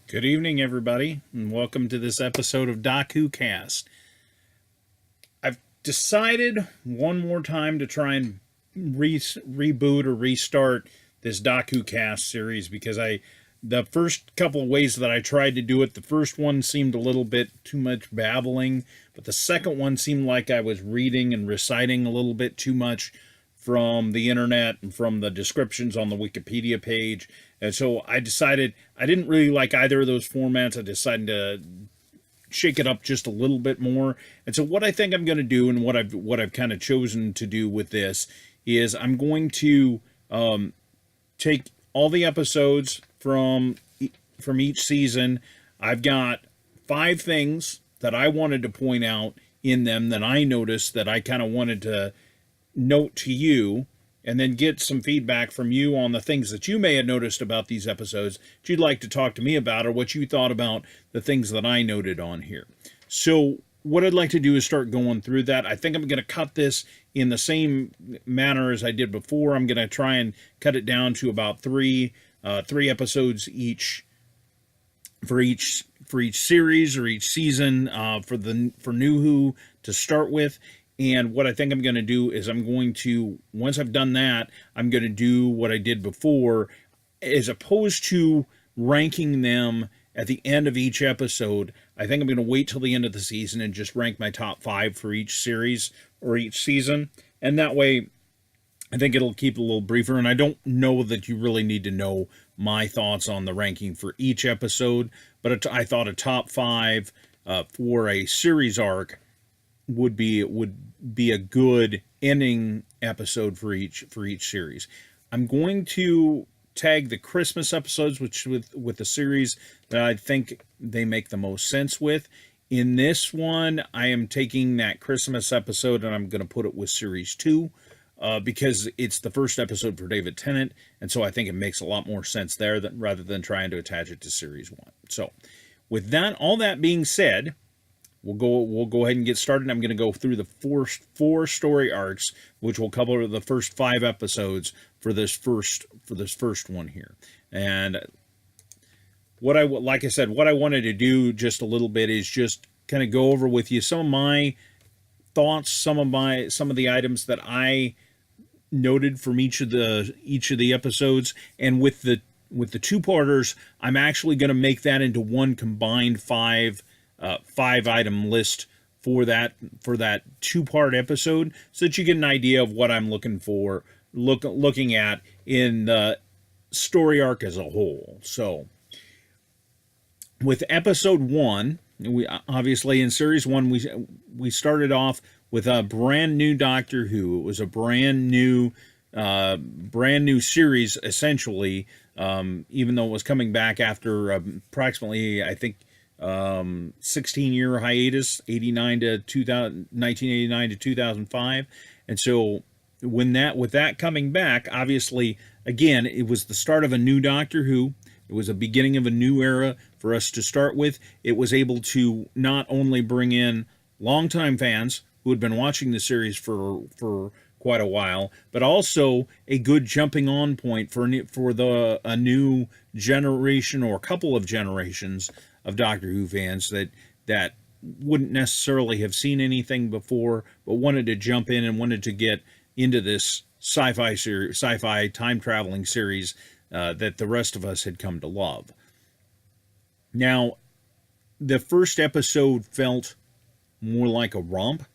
Good evening, everybody, and welcome to this episode of DocWhoCast. I've decided one more time to try and reboot or restart this DocWhoCast series because the first couple of ways that I tried to do it, the first one seemed a little bit too much babbling, but the second one seemed like I was reading and reciting a little bit too much from the internet and from the descriptions on the Wikipedia page. And so I decided I didn't really like either of those formats. I decided to shake it up just a little bit more. And so what I think I'm going to do, and what I've kind of chosen to do with this, is I'm going to take all the episodes from each season. I've got 5 things that I wanted to point out in them that I noticed that I kind of wanted to note to you, and then get some feedback from you on the things that you may have noticed about these episodes that you'd like to talk to me about, or what you thought about the things that I noted on here. So what I'd like to do is start going through that. I think I'm going to cut this in the same manner as I did before. I'm going to try and cut it down to about three episodes each for each series or each season for NuWho to start with. And what I think I'm going to do is I'm going to, once I've done that, I'm going to do what I did before, as opposed to ranking them at the end of each episode. I think I'm going to wait till the end of the season and just rank my top 5 for each series or each season. And that way, I think it'll keep it a little briefer. And I don't know that you really need to know my thoughts on the ranking for each episode, but I thought a top 5 for a series arc would be a good ending episode for each series. I'm going to tag the Christmas episodes, which with the series that I think they make the most sense with. In this one, I am taking that Christmas episode and I'm going to put it with series 2 because it's the first episode for David Tennant, and so I think it makes a lot more sense there rather than trying to attach it to series 1. So, with that, all that being said, We'll go ahead and get started. I'm going to go through the four story arcs, which will cover the first 5 episodes for this first one here. And what I wanted to do just a little bit is just kind of go over with you some of my thoughts, some of the items that I noted from each of the episodes, and with the 2-parters, I'm actually going to make that into one combined 5 item list for that 2-part episode, so that you get an idea of what I'm looking at in the story arc as a whole. So with episode 1, we obviously in series 1 we started off with a brand new Doctor Who. It was a brand new series essentially, even though it was coming back after approximately, I think, 16-year hiatus, 1989 to 2005. And so with that coming back, obviously, again, it was the start of a new Doctor Who. It was a beginning of a new era for us to start with. It was able to not only bring in longtime fans who had been watching the series for quite a while, but also a good jumping on point for a new generation or a couple of generations of Doctor Who fans that wouldn't necessarily have seen anything before, but wanted to jump in and wanted to get into this sci-fi time traveling series that the rest of us had come to love. Now, the first episode felt more like a romp.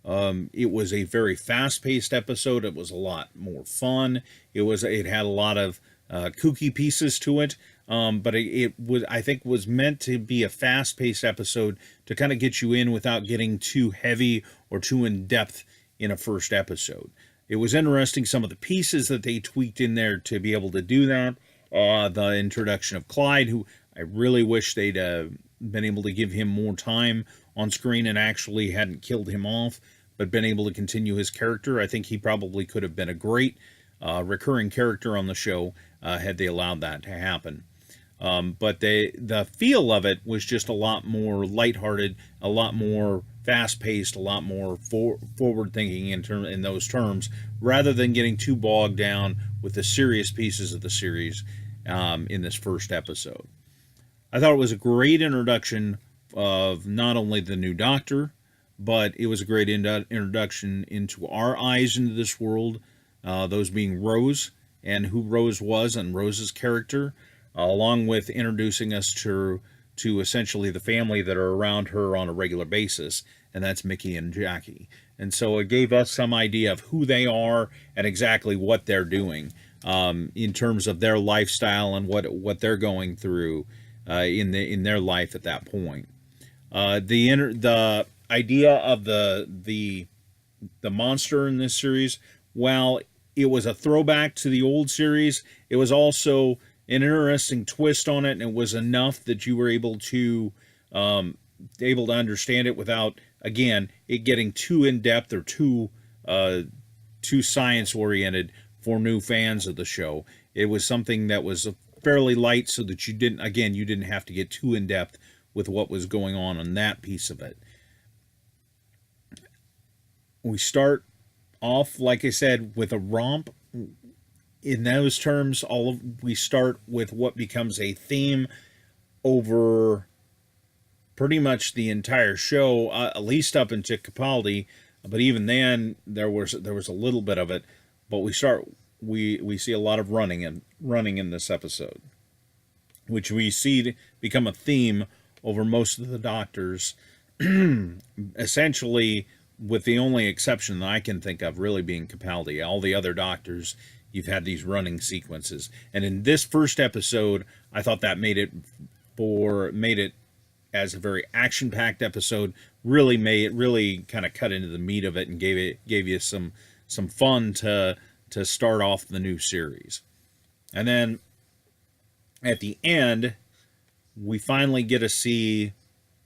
It was a very fast-paced episode. It was a lot more fun. It had a lot of kooky pieces to it. But I think was meant to be a fast-paced episode to kind of get you in without getting too heavy or too in-depth in a first episode. It was interesting, some of the pieces that they tweaked in there to be able to do that. The introduction of Clyde, who I really wish they'd been able to give him more time on screen and actually hadn't killed him off, but been able to continue his character. I think he probably could have been a great recurring character on the show had they allowed that to happen. But the feel of it was just a lot more lighthearted, a lot more fast-paced, a lot more forward-thinking in those terms, rather than getting too bogged down with the serious pieces of the series in this first episode. I thought it was a great introduction of not only the new Doctor, but it was a great introduction into our eyes into this world, those being Rose and who Rose was and Rose's character, along with introducing us to essentially the family that are around her on a regular basis, and that's Mickey and Jackie. And so it gave us some idea of who they are and exactly what they're doing in terms of their lifestyle and what they're going through in their life at that point. The idea of the monster in this series, while it was a throwback to the old series, it was also an interesting twist on it, and it was enough that you were able to understand it without, again, it getting too in depth or too science oriented for new fans of the show. It was something that was fairly light, so that you didn't have to get too in depth with what was going on that piece of it. We start off, like I said, with a romp. In those terms, we start with what becomes a theme over pretty much the entire show, at least up into Capaldi. But even then, there was a little bit of it. But we see a lot of running in this episode, which we see become a theme over most of the Doctors, essentially, with the only exception that I can think of really being Capaldi. All the other Doctors, you've had these running sequences. And in this first episode, I thought that made it as a very action-packed episode, really kind of cut into the meat of it and gave you some fun to start off the new series. And then at the end, we finally get to see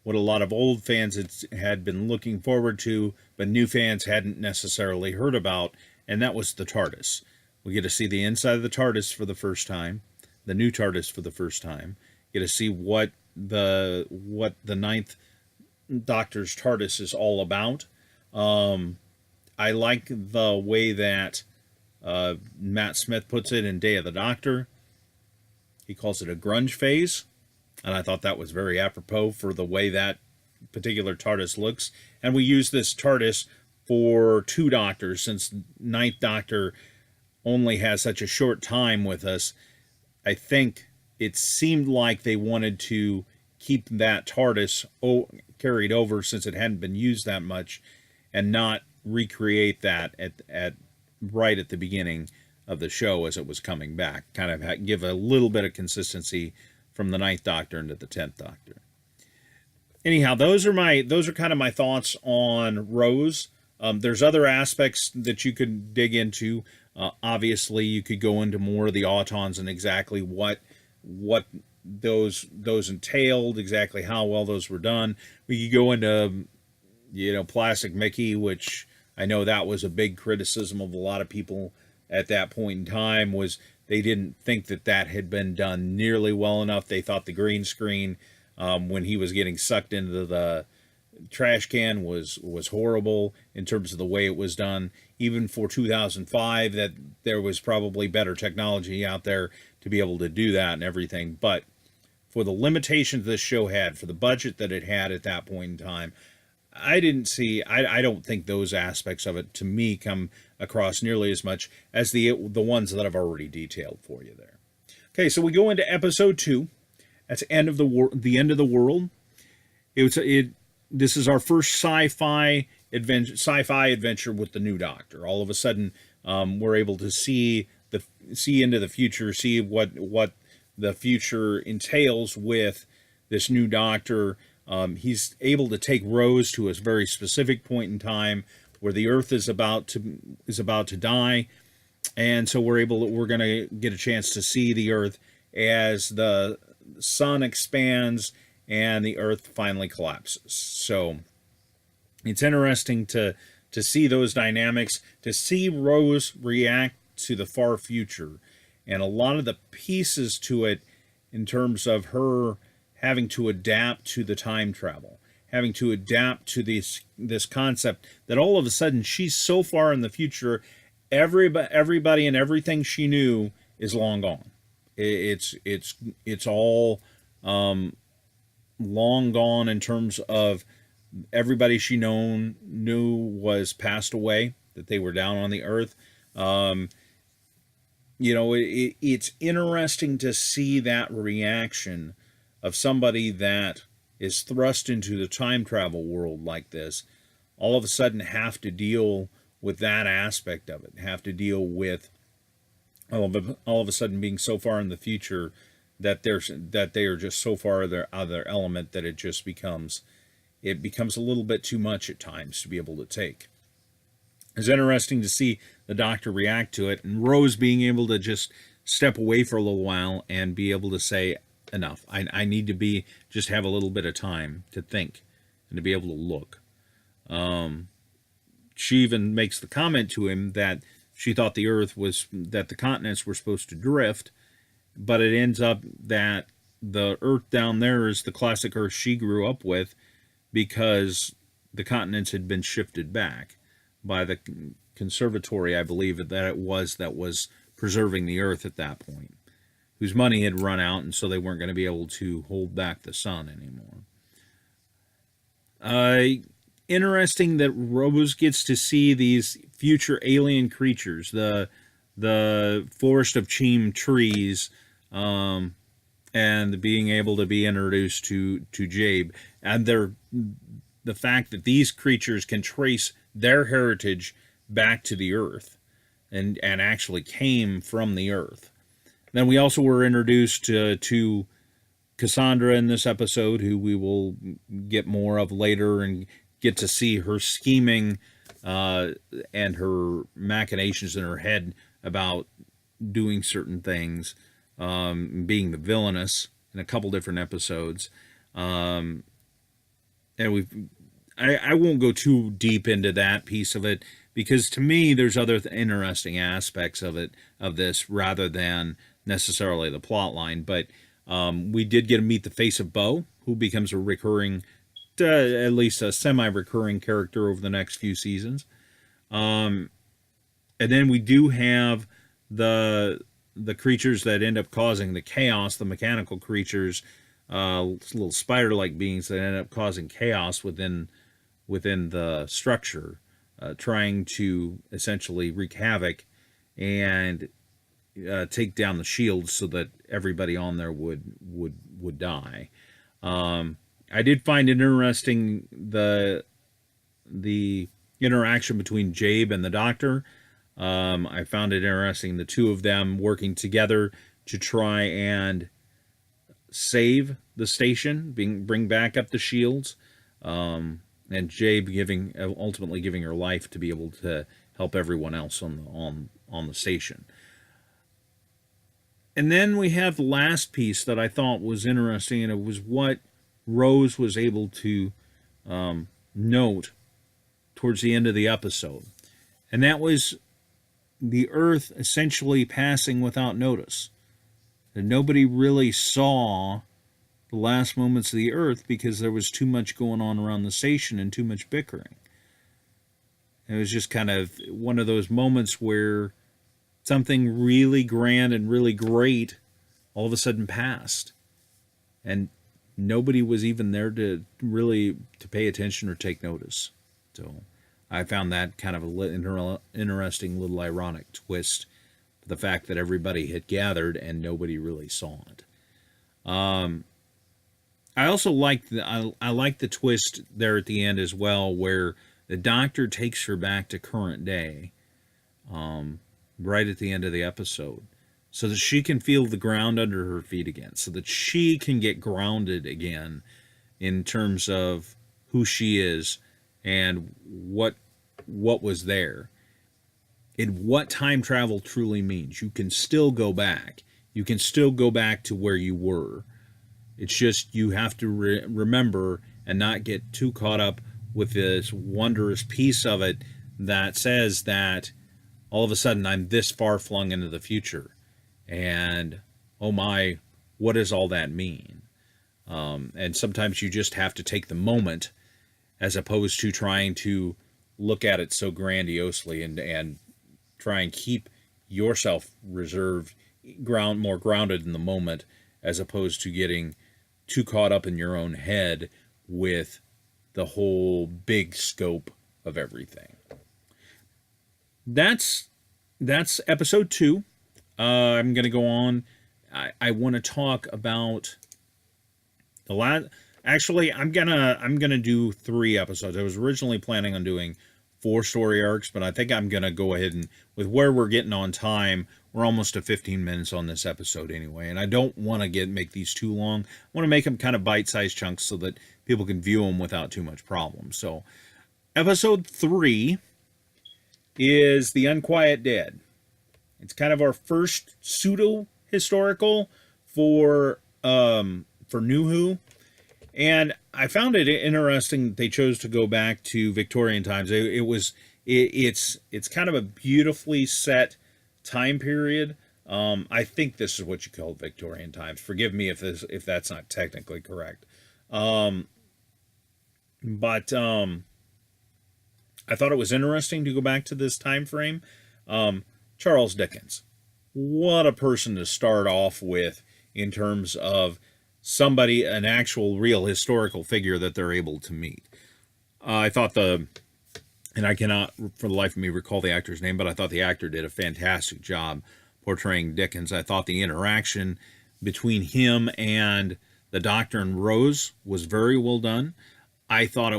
what a lot of old fans had been looking forward to, but new fans hadn't necessarily heard about, and that was the TARDIS. We get to see the inside of the TARDIS for the first time, the new TARDIS for the first time. Get to see what the ninth Doctor's TARDIS is all about. I like the way that Matt Smith puts it in Day of the Doctor. He calls it a grunge phase, and I thought that was very apropos for the way that particular TARDIS looks. And we use this TARDIS for 2 Doctors, since Ninth Doctor only has such a short time with us. I think it seemed like they wanted to keep that TARDIS carried over, since it hadn't been used that much, and not recreate that right at the beginning of the show as it was coming back. Kind of give a little bit of consistency from the Ninth Doctor into the 10th Doctor. Anyhow, those are kind of my thoughts on Rose. There's other aspects that you could dig into. Obviously, you could go into more of the Autons and exactly what those entailed, exactly how well those were done. We could go into, Plastic Mickey, which I know that was a big criticism of a lot of people at that point in time, was they didn't think that had been done nearly well enough. They thought the green screen, when he was getting sucked into the trash can, was horrible in terms of the way it was done. Even for 2005, that there was probably better technology out there to be able to do that and everything. But for the limitations this show had, for the budget that it had at that point in time, I don't think those aspects of it, to me, come across nearly as much as the ones that I've already detailed for you there. Okay, so we go into episode 2. That's the end of the world. This is our first sci-fi adventure with the new Doctor. All of a sudden, we're able to see into the future, see what the future entails with this new Doctor. He's able to take Rose to a very specific point in time where the Earth is about to die, and so we're going to get a chance to see the Earth as the sun expands and the Earth finally collapses. So it's interesting to see those dynamics, to see Rose react to the far future, and a lot of the pieces to it in terms of her having to adapt to the time travel, having to adapt to this concept that all of a sudden she's so far in the future, everybody and everything she knew is long gone. It's all long gone in terms of everybody she knew was passed away, that they were down on the earth. Um, it's interesting to see that reaction of somebody that is thrust into the time travel world like this, all of a sudden have to deal with that aspect of it, have to deal with all of a sudden being so far in the future that they are just so far out of their element that it becomes a little bit too much at times to be able to take. It's interesting to see the Doctor react to it, and Rose being able to just step away for a little while and be able to say, enough. I need to just have a little bit of time to think and to be able to look. She even makes the comment to him that she thought that the continents were supposed to drift, but it ends up that the Earth down there is the classic Earth she grew up with, because the continents had been shifted back by the conservatory, I believe that was preserving the Earth at that point, whose money had run out, and so they weren't going to be able to hold back the sun anymore. Interesting that Rose gets to see these future alien creatures, the forest of Cheam trees, and being able to be introduced to Jabe, and the fact that these creatures can trace their heritage back to the Earth, and actually came from the Earth. Then we also were introduced to Cassandra in this episode, who we will get more of later, and get to see her scheming and her machinations in her head about doing certain things, being the villainess in a couple different episodes. And I won't go too deep into that piece of it, because to me there's other interesting aspects of this rather than necessarily the plot line. But we did get to meet the face of Bo, who becomes a recurring, at least a semi-recurring character over the next few seasons. And then we do have the creatures that end up causing the chaos, the mechanical creatures, little spider-like beings that end up causing chaos within the structure, trying to essentially wreak havoc and take down the shields so that everybody on there would die. I did find it interesting the interaction between Jabe and the Doctor. I found it interesting, the two of them working together to try and save the station, bring back up the shields, and Jabe ultimately giving her life to be able to help everyone else on the station. And then we have the last piece that I thought was interesting, and it was what Rose was able to note towards the end of the episode. And that was the Earth essentially passing without notice. And nobody really saw the last moments of the Earth because there was too much going on around the station and too much bickering. It was just kind of one of those moments where something really grand and really great all of a sudden passed. And nobody was even there to pay attention or take notice. So I found that kind of an interesting little ironic twist, the fact that everybody had gathered and nobody really saw it. I also like the twist there at the end as well, where the Doctor takes her back to current day, right at the end of the episode, so that she can feel the ground under her feet again, so that she can get grounded again in terms of who she is and what was there, and what time travel truly means. You can still go back. You can still go back to where you were. It's just you have to remember and not get too caught up with this wondrous piece of it that says that all of a sudden I'm this far flung into the future. And, oh my, what does all that mean? And sometimes you just have to take the moment as opposed to trying to look at it so grandiosely and try and keep yourself reserved, more grounded in the moment, as opposed to getting too caught up in your own head with the whole big scope of everything. That's episode 2. I'm going to go on. I want to talk about the last. Actually, I'm gonna do 3 episodes. I was originally planning on doing 4 story arcs, but I think I'm gonna go ahead and, with where we're getting on time, we're almost to 15 minutes on this episode anyway, and I don't want to make these too long. I want to make them kind of bite-sized chunks so that people can view them without too much problem. So, episode 3 is The Unquiet Dead. It's kind of our first pseudo-historical for NuWho. And I found it interesting that they chose to go back to Victorian times. It's kind of a beautifully set time period. I think this is what you call Victorian times. Forgive me if that's not technically correct. But I thought it was interesting to go back to this time frame. Charles Dickens, what a person to start off with in terms of somebody, an actual real historical figure that they're able to meet. I thought and I cannot for the life of me recall the actor's name, but I thought the actor did a fantastic job portraying Dickens. I thought the interaction between him and the Doctor and Rose was very well done. I thought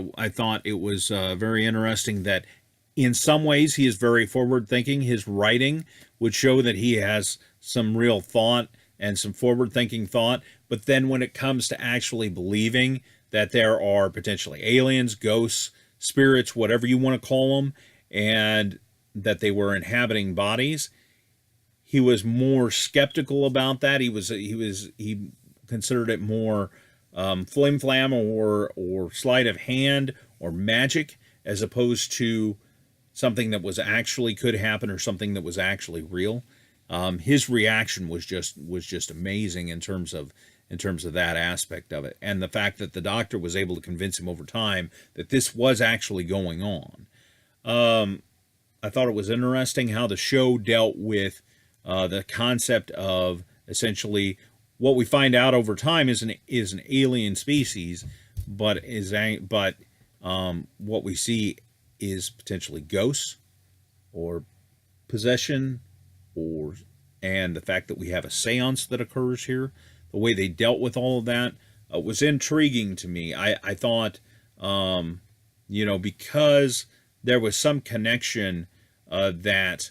it was very interesting that in some ways he is very forward thinking. His writing would show that he has some real thought and some forward-thinking thought, but then when it comes to actually believing that there are potentially aliens, ghosts, spirits, whatever you want to call them, and that they were inhabiting bodies, he was more skeptical about that. He considered it more flim-flam or sleight of hand or magic, as opposed to something that was actually could happen or something that was actually real. His reaction was just amazing in terms of that aspect of it, and the fact that the Doctor was able to convince him over time that this was actually going on. I thought it was interesting how the show dealt with the concept of essentially what we find out over time is an alien species, but what we see is potentially ghosts or possession. And the fact that we have a seance that occurs here, the way they dealt with all of that was intriguing to me. I thought, because there was some connection that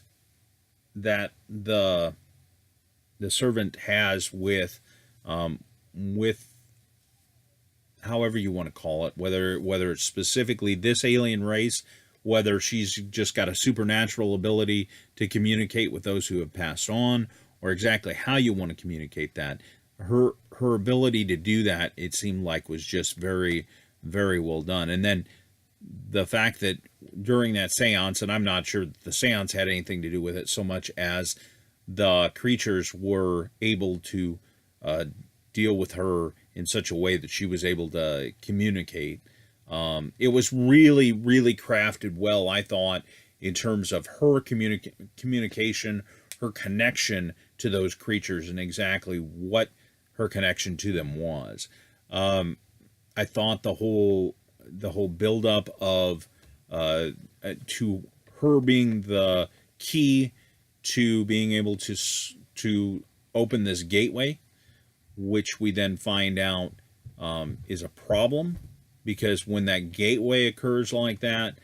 the servant has with however you want to call it, whether it's specifically this alien race, whether she's just got a supernatural ability to communicate with those who have passed on, or exactly how you want to communicate that. Her ability to do that, it seemed like, was just very, very well done. And then the fact that during that seance, and I'm not sure that the seance had anything to do with it so much as the creatures were able to deal with her in such a way that she was able to communicate. It was really, really crafted well, I thought, in terms of her communication, her connection to those creatures, and exactly what her connection to them was. I thought the whole build-up of to her being the key to being able to open this gateway, which we then find out is a problem. Because when that gateway occurs like that,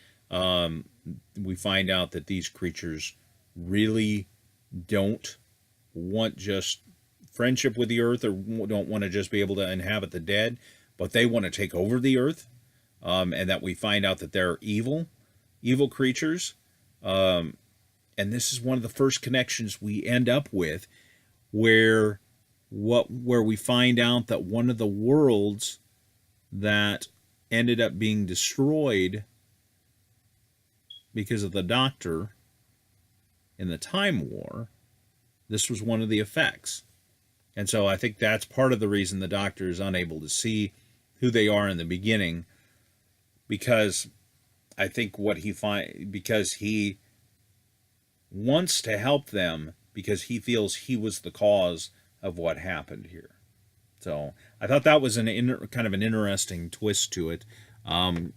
we find out that these creatures really don't want just friendship with the earth, or don't want to just be able to inhabit the dead, but they want to take over the earth, and that we find out that they're evil creatures. And this is one of the first connections we end up with, where we find out that one of the worlds that ended up being destroyed because of the Doctor in the Time War, this was one of the effects. And so I think that's part of the reason the Doctor is unable to see who they are in the beginning, because I think because he wants to help them, because he feels he was the cause of what happened here. So I thought that was kind of an interesting twist to it.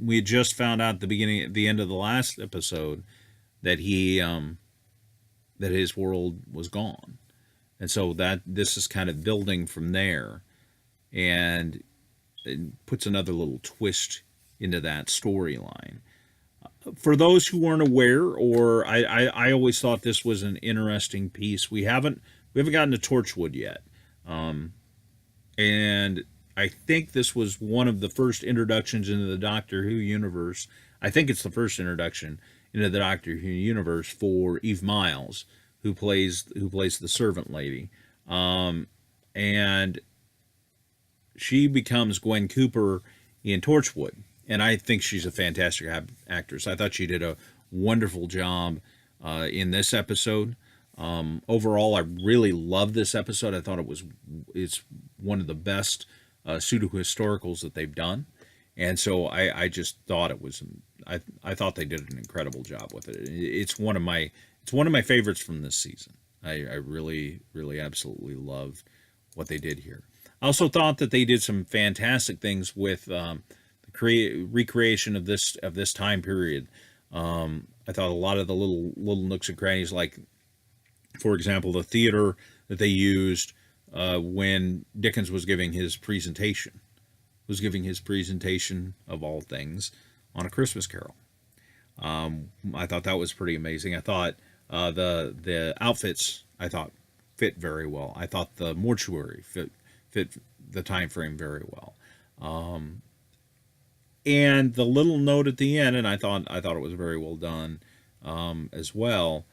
We had just found out at the end of the last episode that that his world was gone, and so that this is kind of building from there, and it puts another little twist into that storyline. For those who weren't aware, or I always thought this was an interesting piece. We haven't gotten to Torchwood yet, and I think this was one of the first introductions into the Doctor Who universe. I think it's the first introduction into the Doctor Who universe for Eve Miles, who plays the servant lady, and she becomes Gwen Cooper in Torchwood. And I think she's a fantastic actress. I thought she did a wonderful job in this episode. Overall, I really loved this episode. I thought it's one of the best pseudo-historicals that they've done. And so I just thought I thought they did an incredible job with it. It's one of my favorites from this season. I really, really absolutely loved what they did here. I also thought that they did some fantastic things with recreation of this time period. I thought a lot of the little nooks and crannies, like for example the theater that they used when Dickens was giving his presentation of all things on A Christmas Carol. I thought that was pretty amazing. I thought the outfits fit very well. I thought the mortuary fit the time frame very well. And the little note at the end, and I thought it was very well done as well.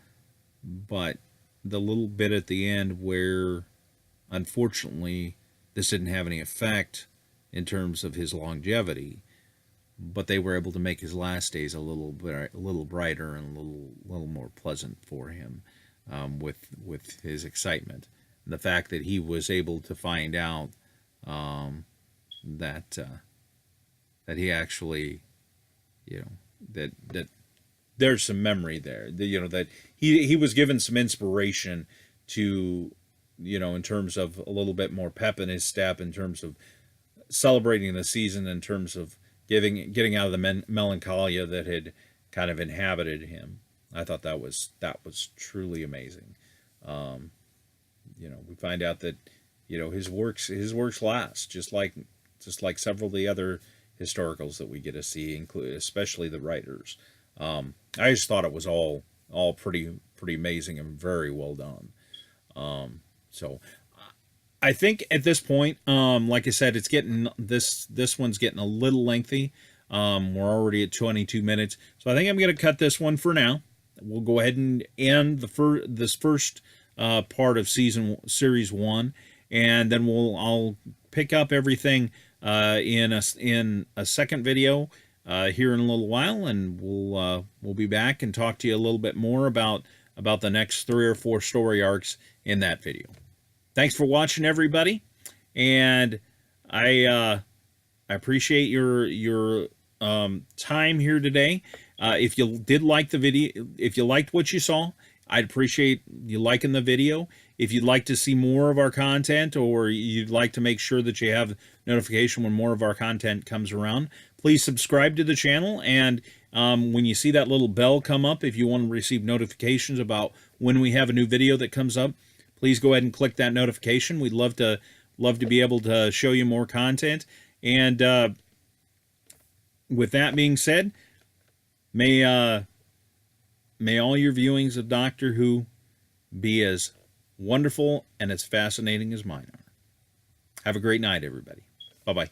But the little bit at the end where, unfortunately, this didn't have any effect in terms of his longevity, but they were able to make his last days a little brighter and a little more pleasant for him, with his excitement, and the fact that he was able to find out that he actually, that there's some memory there, that he was given some inspiration to, in terms of a little bit more pep in his step, in terms of celebrating the season, in terms of getting out of the melancholia that had kind of inhabited him. I thought that was truly amazing. We find out that his works last, just like several of the other historicals that we get to see, especially the writers. I just thought it was all pretty amazing and very well done. So I think at this point, like I said, it's getting this one's getting a little lengthy. We're already at 22 minutes, so I think I'm going to cut this one for now. We'll go ahead and end this first part of series 1, and then I'll pick up everything in a second video here in a little while, and we'll be back and talk to you a little bit more about the next 3 or 4 story arcs in that video. Thanks for watching, everybody, and I appreciate your time here today. If you did like the video, if you liked what you saw, I'd appreciate you liking the video. If you'd like to see more of our content, or you'd like to make sure that you have notification when more of our content comes around, please subscribe to the channel. And when you see that little bell come up, if you want to receive notifications about when we have a new video that comes up, please go ahead and click that notification. We'd love to be able to show you more content. And with that being said, may all your viewings of Doctor Who be as wonderful and as fascinating as mine are. Have a great night, everybody. Bye-bye.